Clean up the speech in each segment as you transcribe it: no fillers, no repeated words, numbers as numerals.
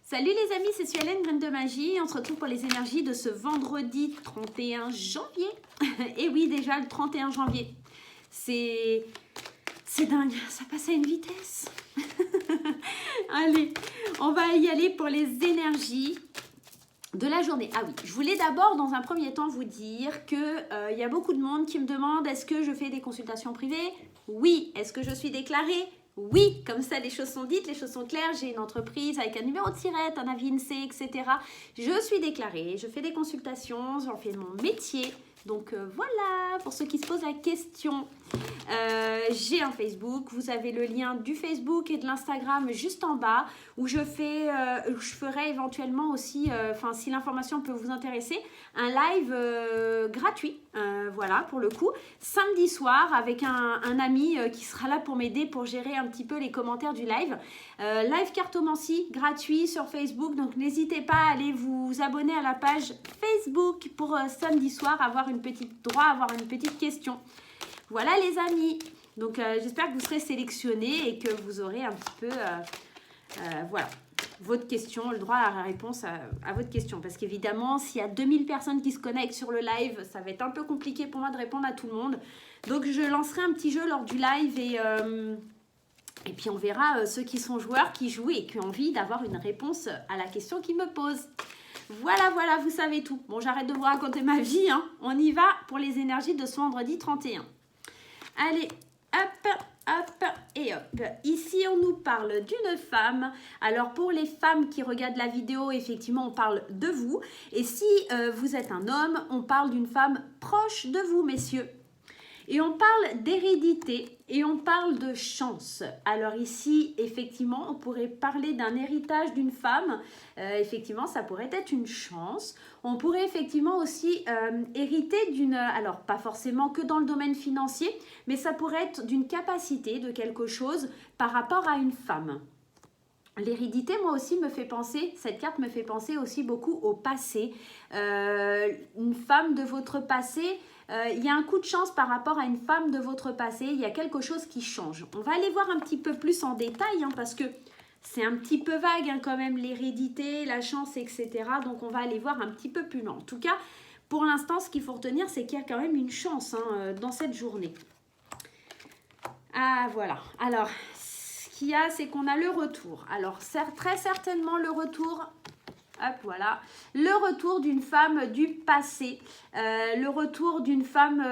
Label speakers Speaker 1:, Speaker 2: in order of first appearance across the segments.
Speaker 1: Salut les amis, c'est Suellen, Graine de Magie. On se retrouve pour les énergies de ce vendredi 31 janvier. Et oui, déjà le 31 janvier. C'est dingue, ça passe à une vitesse. Allez, on va y aller pour les énergies de la journée. Ah oui, je voulais d'abord dans un premier temps vous dire que y a beaucoup de monde qui me demande est-ce que je fais des consultations privées? Oui. Est-ce que je suis déclarée? Oui. Comme ça, les choses sont dites, les choses sont claires. J'ai une entreprise avec un numéro de tirette, un avis INSEE, etc. Je suis déclarée, je fais des consultations, j'en fais mon métier. Donc voilà, pour ceux qui se posent la question, j'ai un Facebook, vous avez le lien du Facebook et de l'Instagram juste en bas où je ferai éventuellement aussi, si l'information peut vous intéresser, un live gratuit, voilà pour le coup, samedi soir avec un ami qui sera là pour m'aider pour gérer un petit peu les commentaires du live. Live cartomancie gratuit sur Facebook, donc n'hésitez pas à aller vous abonner à la page Facebook pour samedi soir avoir une petite question. Voilà les amis, donc j'espère que vous serez sélectionnés et que vous aurez un petit peu, voilà, votre question, le droit à la réponse à votre question. Parce qu'évidemment, s'il y a 2000 personnes qui se connectent sur le live, ça va être un peu compliqué pour moi de répondre à tout le monde. Donc je lancerai un petit jeu lors du live et puis on verra ceux qui sont joueurs, qui jouent et qui ont envie d'avoir une réponse à la question qu'ils me posent. Voilà, vous savez tout. Bon, j'arrête de vous raconter ma vie, hein. On y va pour les énergies de ce vendredi 31. Allez, hop et hop. Ici, on nous parle d'une femme. Alors, pour les femmes qui regardent la vidéo, effectivement, on parle de vous. Et si vous êtes un homme, on parle d'une femme proche de vous, messieurs. Et on parle d'hérédité et on parle de chance. Alors ici, effectivement, on pourrait parler d'un héritage d'une femme. Effectivement, ça pourrait être une chance. On pourrait effectivement aussi hériter d'une... Alors, pas forcément que dans le domaine financier, mais ça pourrait être d'une capacité, de quelque chose par rapport à une femme. L'hérédité, moi aussi, me fait penser, cette carte me fait penser aussi beaucoup au passé. Une femme de votre passé... il y a un coup de chance par rapport à une femme de votre passé, il y a quelque chose qui change. On va aller voir un petit peu plus en détail parce que c'est un petit peu vague quand même l'hérédité, la chance, etc. Donc on va aller voir un petit peu plus loin. En tout cas, pour l'instant, ce qu'il faut retenir, c'est qu'il y a quand même une chance dans cette journée. Ah voilà, alors ce qu'il y a, c'est qu'on a le retour. Alors très certainement le retour... Hop, voilà. Le retour d'une femme du passé. Le retour d'une femme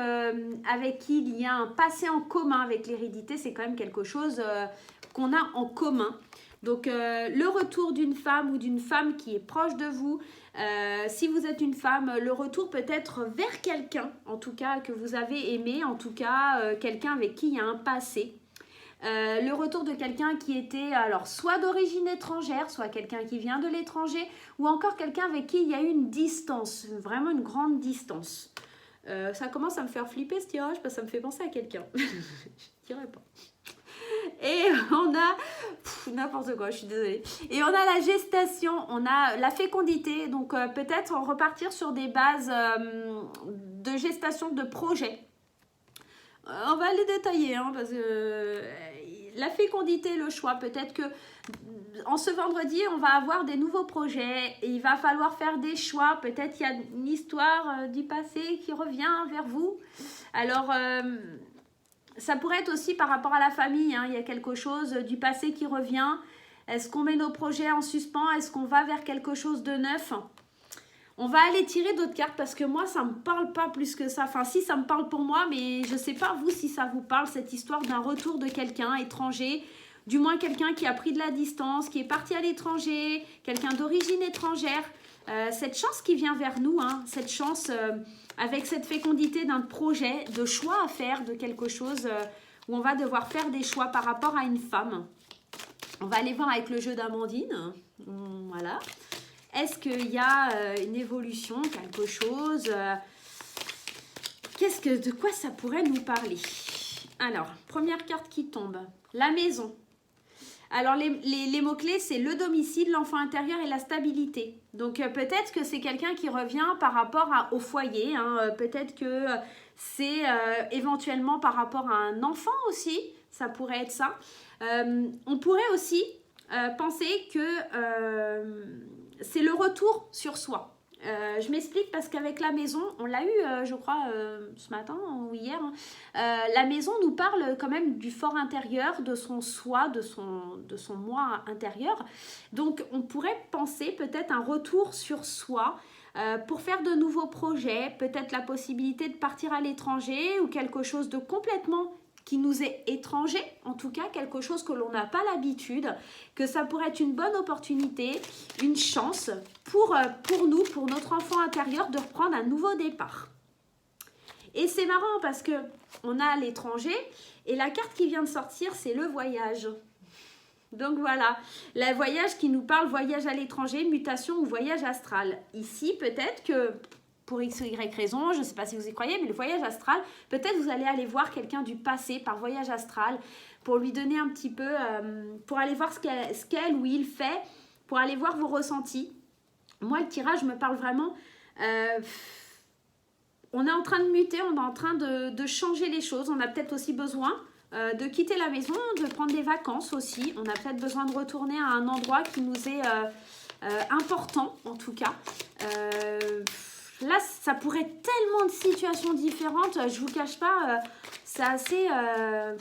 Speaker 1: avec qui il y a un passé en commun avec l'hérédité. C'est quand même quelque chose qu'on a en commun. Donc, le retour d'une femme ou d'une femme qui est proche de vous. Si vous êtes une femme, le retour peut être vers quelqu'un, en tout cas, que vous avez aimé. En tout cas, quelqu'un avec qui il y a un passé. Le retour de quelqu'un qui était alors soit d'origine étrangère, soit quelqu'un qui vient de l'étranger, ou encore quelqu'un avec qui il y a eu une distance, vraiment une grande distance. Ça commence à me faire flipper ce tirage parce que ça me fait penser à quelqu'un. Je ne dirais pas. Et on a n'importe quoi, je suis désolée. Et on a la gestation, on a la fécondité, donc peut-être repartir sur des bases de gestation de projet. On va les détailler parce que la fécondité, le choix, peut-être que en ce vendredi, on va avoir des nouveaux projets et il va falloir faire des choix. Peut-être qu'il y a une histoire du passé qui revient vers vous. Alors, ça pourrait être aussi par rapport à la famille. Il y a quelque chose du passé qui revient. Est-ce qu'on met nos projets en suspens? Est-ce qu'on va vers quelque chose de neuf? On va aller tirer d'autres cartes parce que moi, ça ne me parle pas plus que ça. Enfin, si, ça me parle pour moi, mais je ne sais pas vous si ça vous parle, cette histoire d'un retour de quelqu'un étranger, du moins quelqu'un qui a pris de la distance, qui est parti à l'étranger, quelqu'un d'origine étrangère. Cette chance qui vient vers nous, cette chance avec cette fécondité d'un projet, de choix à faire, de quelque chose où on va devoir faire des choix par rapport à une femme. On va aller voir avec le jeu d'Amandine. Voilà. Est-ce qu'il y a une évolution, quelque chose de quoi ça pourrait nous parler? Alors, première carte qui tombe, la maison. Alors, les mots-clés, c'est le domicile, l'enfant intérieur et la stabilité. Donc, peut-être que c'est quelqu'un qui revient par rapport au foyer. Peut-être que c'est éventuellement par rapport à un enfant aussi. Ça pourrait être ça. On pourrait aussi penser que c'est le retour sur soi. Je m'explique parce qu'avec la maison, on l'a eu, je crois, ce matin ou hier, hein, la maison nous parle quand même du fort intérieur, de son soi, de son moi intérieur. Donc, on pourrait penser peut-être un retour sur soi pour faire de nouveaux projets, peut-être la possibilité de partir à l'étranger ou quelque chose de complètement qui nous est étranger, en tout cas quelque chose que l'on n'a pas l'habitude, que ça pourrait être une bonne opportunité, une chance pour nous, pour notre enfant intérieur, de reprendre un nouveau départ. Et c'est marrant parce que on a l'étranger et la carte qui vient de sortir, c'est le voyage. Donc voilà, le voyage qui nous parle, voyage à l'étranger, mutation ou voyage astral. Ici, peut-être que pour X ou Y raison, je ne sais pas si vous y croyez, mais le voyage astral, peut-être vous allez aller voir quelqu'un du passé par voyage astral pour lui donner un petit peu, pour aller voir ce qu'elle ou il fait, pour aller voir vos ressentis. Moi, le tirage me parle vraiment, on est en train de muter, on est en train de changer les choses, on a peut-être aussi besoin de quitter la maison, de prendre des vacances aussi, on a peut-être besoin de retourner à un endroit qui nous est important, en tout cas. Là, ça pourrait être tellement de situations différentes, je vous cache pas, c'est un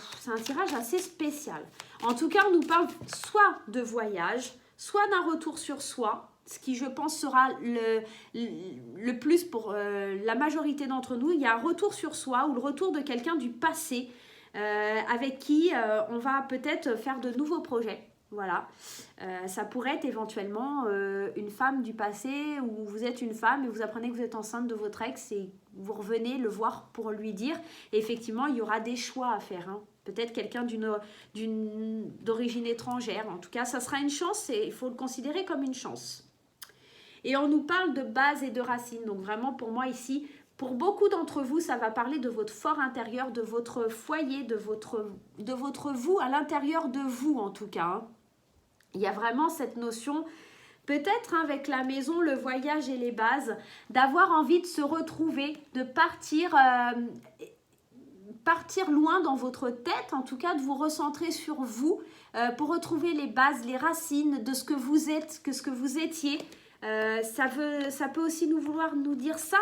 Speaker 1: tirage assez spécial. En tout cas, on nous parle soit de voyage, soit d'un retour sur soi, ce qui, je pense, sera le plus pour la majorité d'entre nous. Il y a un retour sur soi ou le retour de quelqu'un du passé avec qui on va peut-être faire de nouveaux projets. Voilà, ça pourrait être éventuellement une femme du passé où vous êtes une femme et vous apprenez que vous êtes enceinte de votre ex et vous revenez le voir pour lui dire. Et effectivement, il y aura des choix à faire. Hein. Peut-être quelqu'un d'origine étrangère. En tout cas, ça sera une chance et il faut le considérer comme une chance. Et on nous parle de base et de racines. Donc vraiment, pour moi ici, pour beaucoup d'entre vous, ça va parler de votre fort intérieur, de votre foyer, de votre vous, à l'intérieur de vous en tout cas. Hein. Il y a vraiment cette notion, peut-être avec la maison, le voyage et les bases, d'avoir envie de se retrouver, de partir loin dans votre tête, en tout cas de vous recentrer sur vous, pour retrouver les bases, les racines de ce que vous êtes, que ce que vous étiez. Ça peut aussi vouloir nous dire ça,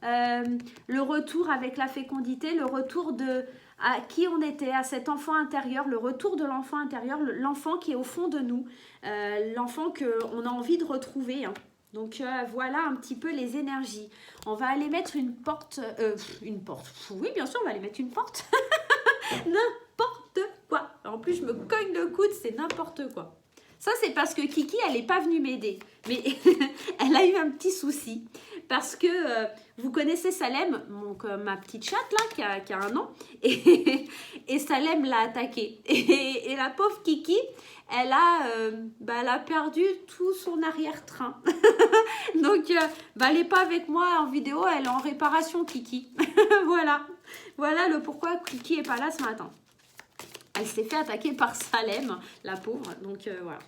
Speaker 1: hein, le retour avec la fécondité, le retour à qui on était, à cet enfant intérieur, le retour de l'enfant intérieur, l'enfant qui est au fond de nous, l'enfant qu'on a envie de retrouver. Hein. Donc voilà un petit peu les énergies. On va aller mettre une porte. Oui, bien sûr, on va aller mettre une porte. N'importe quoi. En plus, je me cogne le coude, c'est n'importe quoi. Ça, c'est parce que Kiki, elle n'est pas venue m'aider. Mais elle a eu un petit souci. Parce que vous connaissez Salem, donc, ma petite chatte là, qui a 1 an. Et Salem l'a attaquée. Et la pauvre Kiki, elle a perdu tout son arrière-train. Donc, elle n'est pas avec moi en vidéo, elle est en réparation, Kiki. Voilà le pourquoi Kiki n'est pas là ce matin. Elle s'est fait attaquer par Salem, la pauvre. Donc, voilà.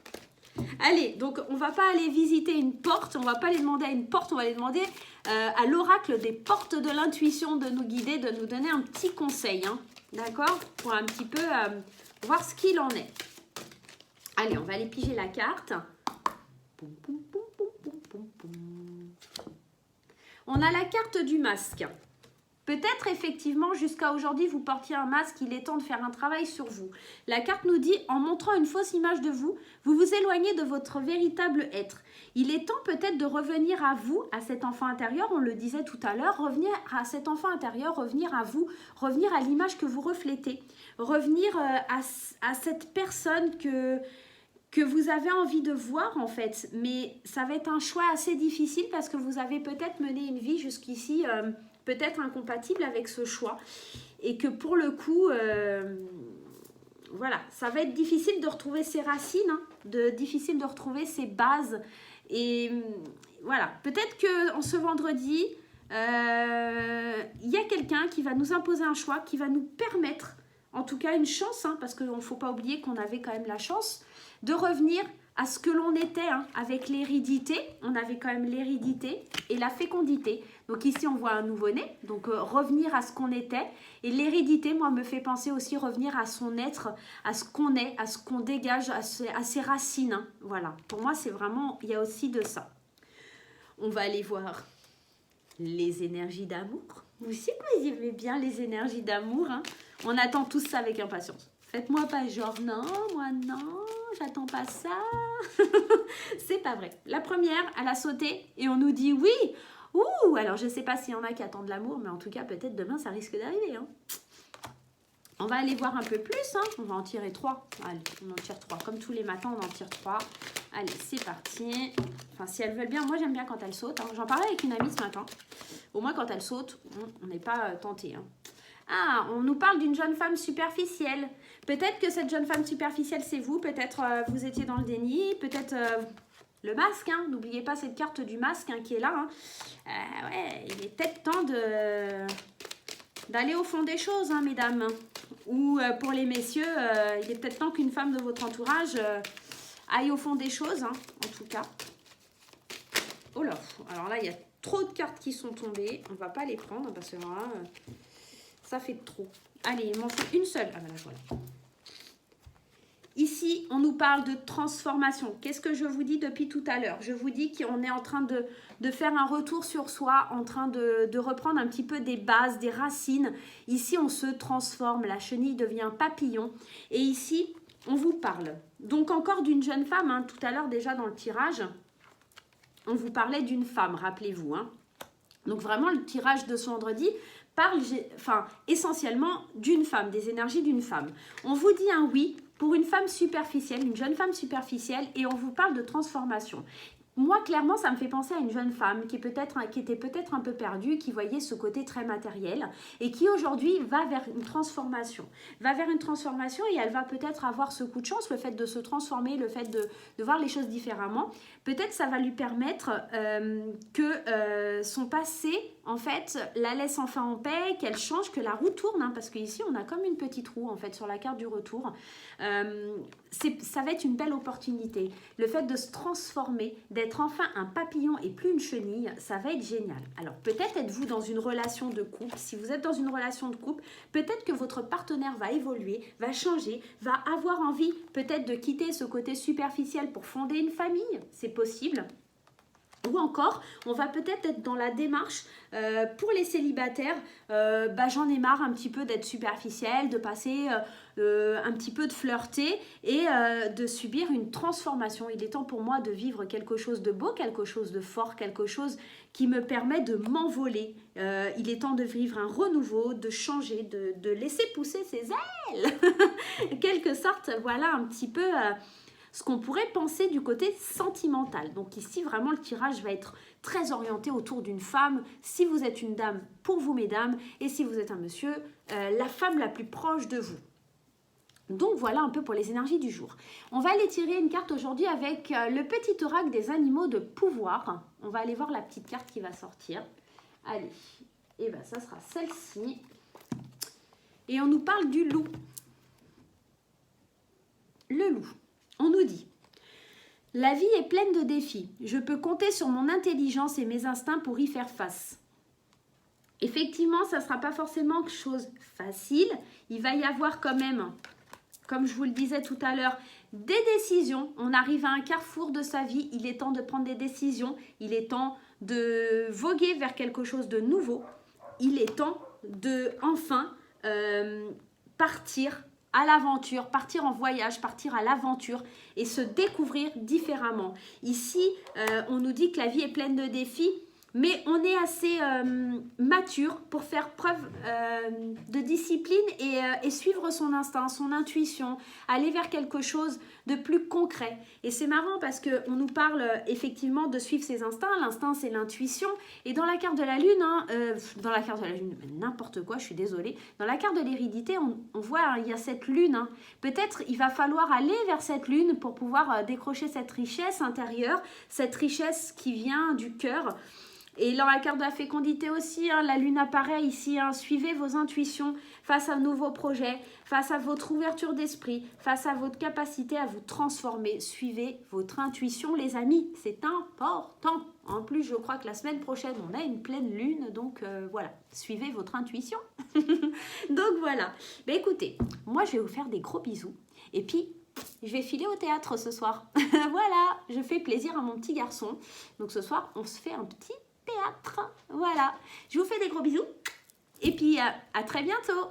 Speaker 1: Allez, donc on va pas aller visiter une porte, on va pas aller demander à une porte, on va aller demander à l'oracle des portes de l'intuition de nous guider, de nous donner un petit conseil, hein, d'accord? Pour un petit peu voir ce qu'il en est. Allez, on va aller piger la carte. On a la carte du masque. Peut-être effectivement jusqu'à aujourd'hui vous portiez un masque, il est temps de faire un travail sur vous. La carte nous dit, en montrant une fausse image de vous, vous vous éloignez de votre véritable être. Il est temps peut-être de revenir à vous, à cet enfant intérieur, on le disait tout à l'heure, revenir à cet enfant intérieur, revenir à vous, revenir à l'image que vous reflétez, revenir à cette personne que vous avez envie de voir en fait. Mais ça va être un choix assez difficile parce que vous avez peut-être mené une vie jusqu'ici peut-être incompatible avec ce choix et que pour le coup voilà, ça va être difficile de retrouver ses racines, hein, difficile de retrouver ses bases et voilà, peut-être que en ce vendredi il y a quelqu'un qui va nous imposer un choix, qui va nous permettre, en tout cas une chance, hein, parce qu'il ne faut pas oublier qu'on avait quand même la chance de revenir à ce que l'on était, hein, avec l'hérédité. On avait quand même l'hérédité et la fécondité. Donc ici, on voit un nouveau-né, donc revenir à ce qu'on était. Et l'hérédité, moi, me fait penser aussi revenir à son être, à ce qu'on est, à ce qu'on dégage, à ses racines. Hein. Voilà, pour moi, c'est vraiment, il y a aussi de ça. On va aller voir les énergies d'amour. Vous aussi, vous aimez bien les énergies d'amour. Hein. On attend tous ça avec impatience. Faites-moi pas genre, non, moi non, j'attends pas ça. C'est pas vrai. La première, elle a sauté et on nous dit oui. Ouh, alors je sais pas s'il y en a qui attendent l'amour, mais en tout cas, peut-être demain, ça risque d'arriver. Hein. On va aller voir un peu plus. Hein. On va en tirer 3. Allez, on en tire 3. Comme tous les matins, on en tire 3. Allez, c'est parti. Enfin, si elles veulent bien, moi j'aime bien quand elles sautent. Hein. J'en parlais avec une amie ce matin. Au moins, quand elles sautent, on n'est pas tenté. Hein. Ah, on nous parle d'une jeune femme superficielle. Peut-être que cette jeune femme superficielle, c'est vous. Peut-être vous étiez dans le déni. Peut-être le masque. Hein. N'oubliez pas cette carte du masque hein, qui est là. Hein. Ouais, il est peut-être temps d'aller au fond des choses, hein, mesdames. Ou pour les messieurs, il est peut-être temps qu'une femme de votre entourage aille au fond des choses. Hein, en tout cas. Oh là, alors là, il y a trop de cartes qui sont tombées. On ne va pas les prendre parce que là... ça fait trop. Allez, il m'en faut une seule. Ah ben là, voilà. Ici, on nous parle de transformation. Qu'est-ce que je vous dis depuis tout à l'heure? Je vous dis qu'on est en train de faire un retour sur soi, en train de reprendre un petit peu des bases, des racines. Ici, on se transforme. La chenille devient papillon. Et ici, on vous parle. Donc, encore d'une jeune femme. Hein, tout à l'heure, déjà dans le tirage, on vous parlait d'une femme, rappelez-vous. Hein. Donc, vraiment, le tirage de ce vendredi parle essentiellement d'une femme, des énergies d'une femme. On vous dit un oui pour une femme superficielle, une jeune femme superficielle, et on vous parle de transformation. Moi, clairement, ça me fait penser à une jeune femme qui était peut-être un peu perdue, qui voyait ce côté très matériel et qui aujourd'hui va vers une transformation. Va vers une transformation et elle va peut-être avoir ce coup de chance, le fait de se transformer, le fait de voir les choses différemment. Peut-être ça va lui permettre que son passé, en fait, la laisse enfin en paix, qu'elle change, que la roue tourne, hein, parce qu'ici, on a comme une petite roue, en fait, sur la carte du retour. Ça va être une belle opportunité. Le fait de se transformer, d'être enfin un papillon et plus une chenille, ça va être génial. Alors peut-être êtes-vous dans une relation de couple. Si vous êtes dans une relation de couple, peut-être que votre partenaire va évoluer, va changer, va avoir envie peut-être de quitter ce côté superficiel pour fonder une famille. C'est possible. Ou encore, on va peut-être être dans la démarche pour les célibataires, j'en ai marre un petit peu d'être superficielle, de passer un petit peu de flirter et de subir une transformation. Il est temps pour moi de vivre quelque chose de beau, quelque chose de fort, quelque chose qui me permet de m'envoler. Il est temps de vivre un renouveau, de changer, de laisser pousser ses ailes. Quelque sorte, voilà un petit peu... ce qu'on pourrait penser du côté sentimental. Donc ici, vraiment, le tirage va être très orienté autour d'une femme. Si vous êtes une dame, pour vous, mesdames, et si vous êtes un monsieur, la femme la plus proche de vous. Donc voilà un peu pour les énergies du jour. On va aller tirer une carte aujourd'hui avec le petit oracle des animaux de pouvoir. On va aller voir la petite carte qui va sortir. Allez, et bien ça sera celle-ci. Et on nous parle du loup. Le loup. On nous dit, la vie est pleine de défis. Je peux compter sur mon intelligence et mes instincts pour y faire face. Effectivement, ça ne sera pas forcément quelque chose de facile. Il va y avoir quand même, comme je vous le disais tout à l'heure, des décisions. On arrive à un carrefour de sa vie. Il est temps de prendre des décisions. Il est temps de voguer vers quelque chose de nouveau. Il est temps de enfin partir à l'aventure, partir en voyage, partir à l'aventure et se découvrir différemment. Ici, on nous dit que la vie est pleine de défis, mais on est assez mature pour faire preuve de discipline et suivre son instinct, son intuition, aller vers quelque chose de plus concret. Et c'est marrant parce qu'on nous parle effectivement de suivre ses instincts. L'instinct, c'est l'intuition. Et dans la carte de la Lune, dans la carte de la Lune, n'importe quoi, je suis désolée. Dans la carte de l'hérédité, on voit, il y a cette Lune. Hein. Peut-être il va falloir aller vers cette Lune pour pouvoir décrocher cette richesse intérieure, cette richesse qui vient du cœur. Et dans la carte de la fécondité aussi, hein, la lune apparaît ici. Hein, suivez vos intuitions face à de nouveaux projets, face à votre ouverture d'esprit, face à votre capacité à vous transformer. Suivez votre intuition, les amis. C'est important. En plus, je crois que la semaine prochaine, on a une pleine lune. Donc, voilà. Suivez votre intuition. Donc, voilà. Ben, écoutez, moi, je vais vous faire des gros bisous. Et puis, je vais filer au théâtre ce soir. Voilà, je fais plaisir à mon petit garçon. Donc, ce soir, on se fait un petit théâtre. Voilà. Je vous fais des gros bisous. Et puis, à très bientôt.